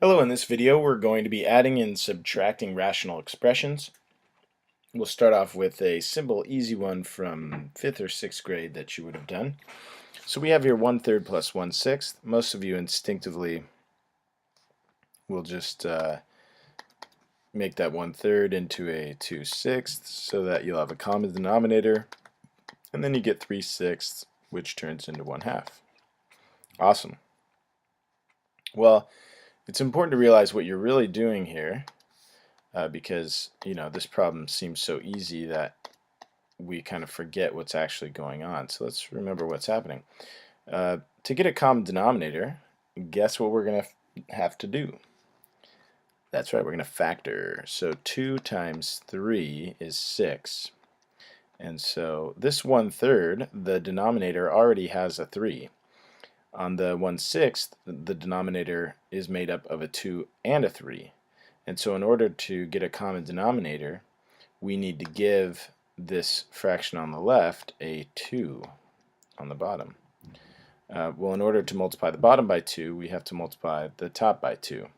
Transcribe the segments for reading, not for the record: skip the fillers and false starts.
Hello, in this video we're going to be adding and subtracting rational expressions. We'll start off with a simple, easy one from 5th or 6th grade that you would have done. So we have here 1/3 plus 1/6. Most of you instinctively will just make that 1/3 into a 2/6 so that you'll have a common denominator, and then you get 3/6, which turns into 1/2. Awesome. Well, it's important to realize what you're really doing here. Because this problem seems so easy that we kind of forget what's actually going on. So let's remember what's happening. To get a common denominator, guess what we're going to have to do? That's right, we're going to factor. So 2 times 3 is 6. And so this 1/3, the denominator already has a 3. On the 1/6, the denominator is made up of a 2 and a 3. And so in order to get a common denominator, we need to give this fraction on the left a 2 on the bottom. Well, in order to multiply the bottom by 2, we have to multiply the top by 2.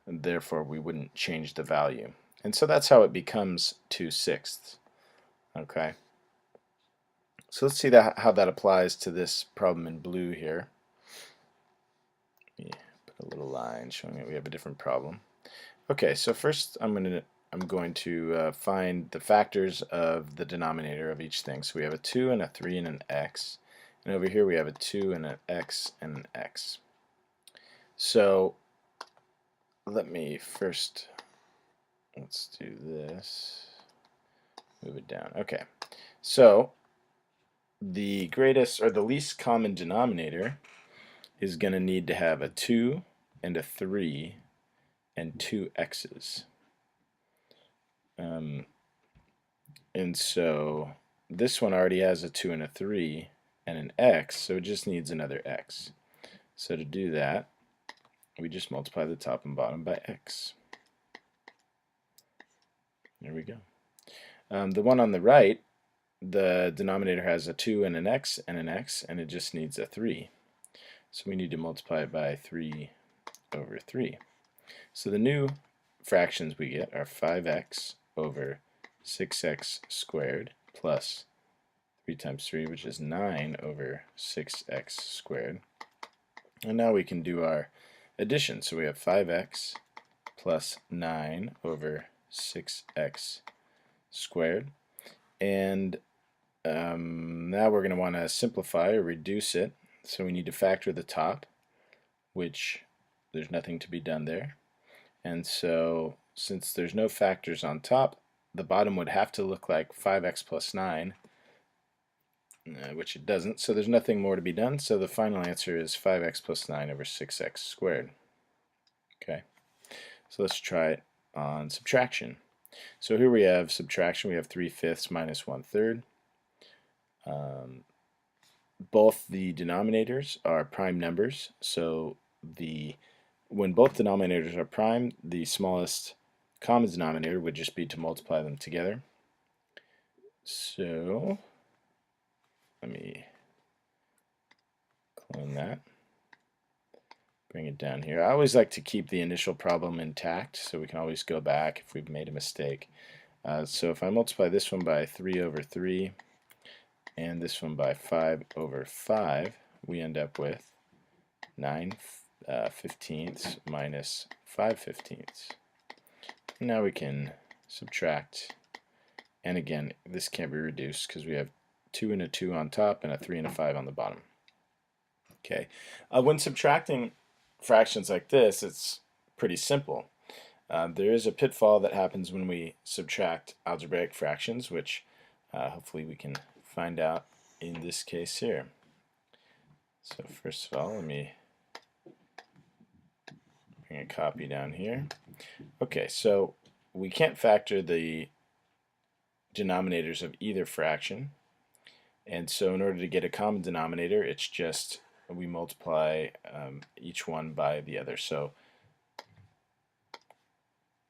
And therefore, we wouldn't change the value. And so that's how it becomes 2/6. Okay. So let's see how that applies to this problem in blue here. Let me put a little line showing that we have a different problem. Okay, so first I'm going to find the factors of the denominator of each thing. So we have a 2 and a 3 and an x. And over here we have a 2 and an x and an x. So let me first, let's do this. Move it down. Okay. So the greatest or the least common denominator is going to need to have a 2 and a 3 and 2 x's. And so this one already has a 2 and a 3 and an x, so it just needs another x. So to do that, we just multiply the top and bottom by x. There we go. The one on the right, the denominator has a 2 and an x, and it just needs a 3. So we need to multiply it by 3 over 3. So the new fractions we get are 5x over 6x squared plus 3 times 3, which is 9 over 6x squared. And now we can do our addition. So we have 5x plus 9 over 6x squared. And now we're going to want to simplify or reduce it. So we need to factor the top, which there's nothing to be done there. And so since there's no factors on top, the bottom would have to look like 5x plus 9, which it doesn't, so there's nothing more to be done. So the final answer is 5x plus 9 over 6x squared. Okay, so let's try it on subtraction. So here we have subtraction. We have 3/5 minus 1/3. Both the denominators are prime numbers, so when both denominators are prime, the smallest common denominator would just be to multiply them together. So let me clone that, bring it down here. I always like to keep the initial problem intact so we can always go back if we've made a mistake. So if I multiply this one by 3 over 3 and this one by 5 over 5, we end up with 9/15 minus 5/15. Now we can subtract, and again this can't be reduced because we have 2 and a 2 on top and a 3 and a 5 on the bottom. Okay, when subtracting fractions like this, it's pretty simple. There is a pitfall that happens when we subtract algebraic fractions, which hopefully we can find out in this case here. So first of all, let me bring a copy down here. Okay, so we can't factor the denominators of either fraction, and so in order to get a common denominator, it's just we multiply each one by the other. So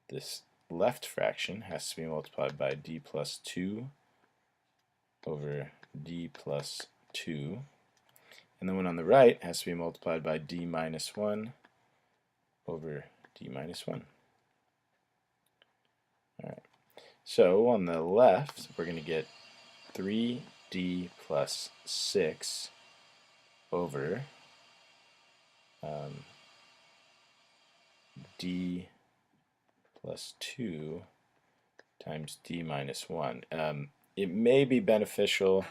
this left fraction has to be multiplied by d plus 2 over d plus 2, and the one on the right has to be multiplied by d minus 1 over d minus 1. All right. So on the left, we're going to get 3d plus 6 over d plus 2 times d minus 1. It may be beneficial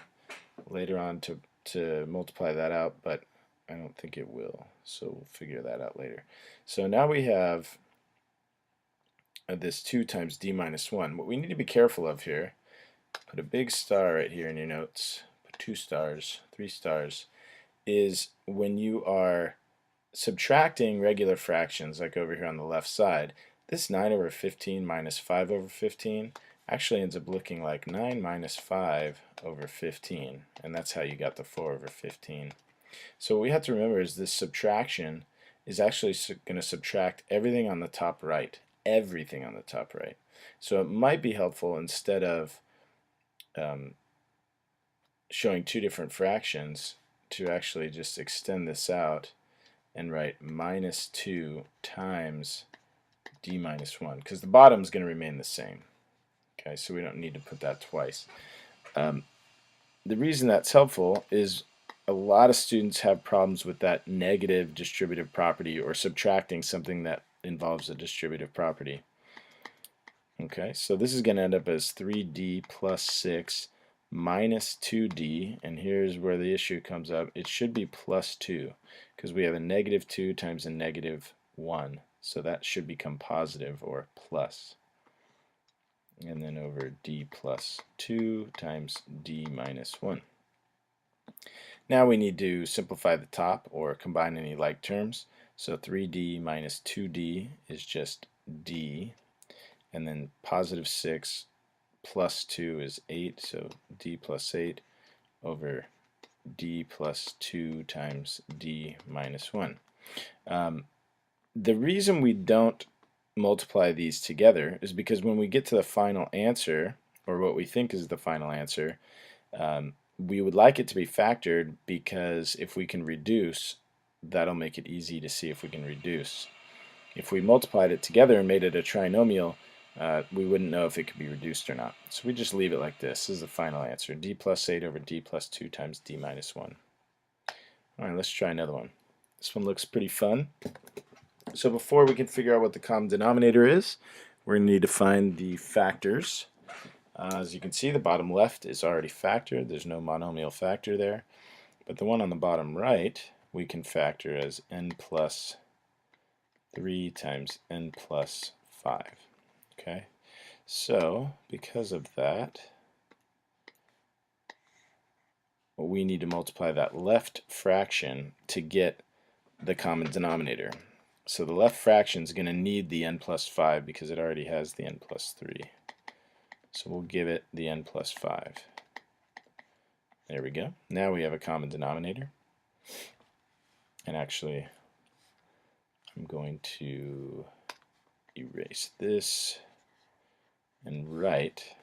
later on to multiply that out, but I don't think it will. So we'll figure that out later. So now we have this 2 times d minus 1. What we need to be careful of here, put a big star right here in your notes, put 2 stars, 3 stars, is when you are subtracting regular fractions, like over here on the left side, this 9 over 15 minus 5 over 15 actually ends up looking like 9 minus 5 over 15, and that's how you got the 4 over 15. So what we have to remember is this subtraction is actually going to subtract everything on the top right, everything on the top right. So it might be helpful, instead of showing 2 different fractions, to actually just extend this out and write minus 2 times d minus 1, because the bottom is going to remain the same. Okay, so we don't need to put that twice. The reason that's helpful is a lot of students have problems with that negative distributive property, or subtracting something that involves a distributive property. Okay, so this is going to end up as 3d plus 6 minus 2d, and here's where the issue comes up. It should be plus 2, because we have a negative 2 times a negative 1, so that should become positive, or plus. And then over d plus 2 times d minus 1. Now we need to simplify the top, or combine any like terms. So 3d minus 2d is just d, and then positive 6 plus 2 is 8, so d plus 8 over d plus 2 times d minus 1. The reason we don't multiply these together is because when we get to the final answer, or what we think is the final answer, we would like it to be factored, because if we can reduce, that'll make it easy to see if we can reduce. If we multiplied it together and made it a trinomial, we wouldn't know if it could be reduced or not. So we just leave it like this. This is the final answer. D plus 8 over D plus 2 times D minus 1. Alright, let's try another one. This one looks pretty fun. So before we can figure out what the common denominator is, we're going to need to find the factors. As you can see, the bottom left is already factored. There's no monomial factor there. But the one on the bottom right, we can factor as n plus 3 times n plus 5. Okay, so because of that, we need to multiply that left fraction to get the common denominator. So the left fraction is going to need the n plus 5 because it already has the n plus 3. So we'll give it the n plus 5. There we go. Now we have a common denominator. And actually, I'm going to erase this and write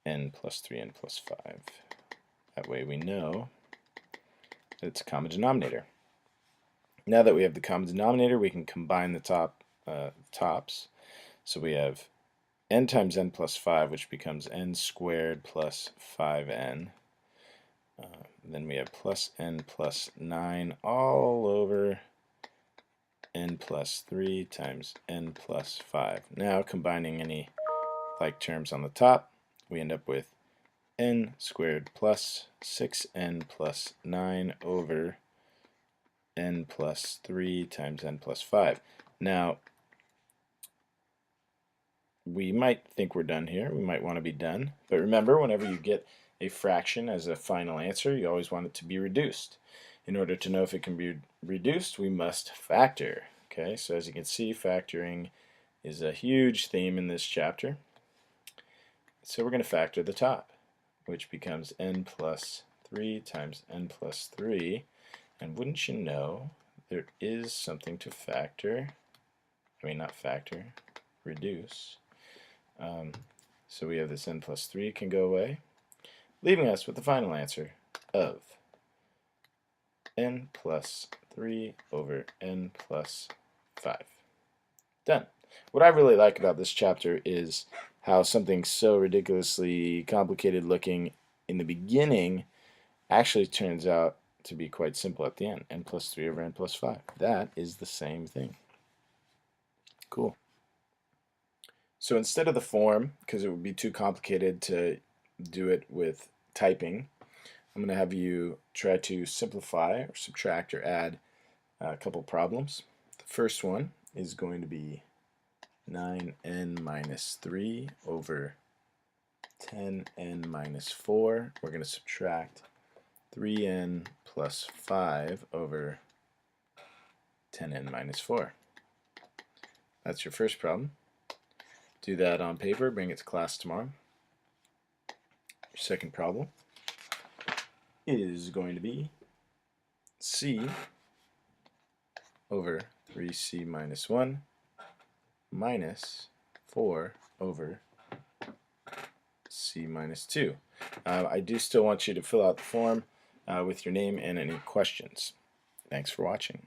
n plus 3, n plus 5. That way we know that it's a common denominator. Now that we have the common denominator, we can combine the tops. So we have n times n plus 5, which becomes n squared plus 5n. Then we have plus n plus 9 all over n plus 3 times n plus 5. Now combining any like terms on the top, we end up with n squared plus 6n plus 9 over n plus 3 times n plus 5. Now, we might think we're done here. We might want to be done. But remember, whenever you get a fraction as a final answer, you always want it to be reduced. In order to know if it can be reduced, we must factor. Okay, so as you can see, factoring is a huge theme in this chapter. So we're going to factor the top, which becomes n plus 3 times n plus 3. And wouldn't you know, there is something to factor. I mean, not factor, reduce. So we have this n plus 3 can go away, leaving us with the final answer of n plus 3 over n plus 5. Done. What I really like about this chapter is how something so ridiculously complicated looking in the beginning actually turns out to be quite simple at the end. N plus 3 over n plus 5. That is the same thing. Cool. So instead of the form, because it would be too complicated to do it with typing, I'm going to have you try to simplify or subtract or add a couple problems. The first one is going to be 9n minus 3 over 10n minus 4. We're going to subtract 3n plus 5 over 10n minus 4. That's your first problem. Do that on paper, bring it to class tomorrow. Your second problem is going to be c over 3c minus 1 minus 4 over c minus 2. I do still want you to fill out the form with your name and any questions. Thanks for watching.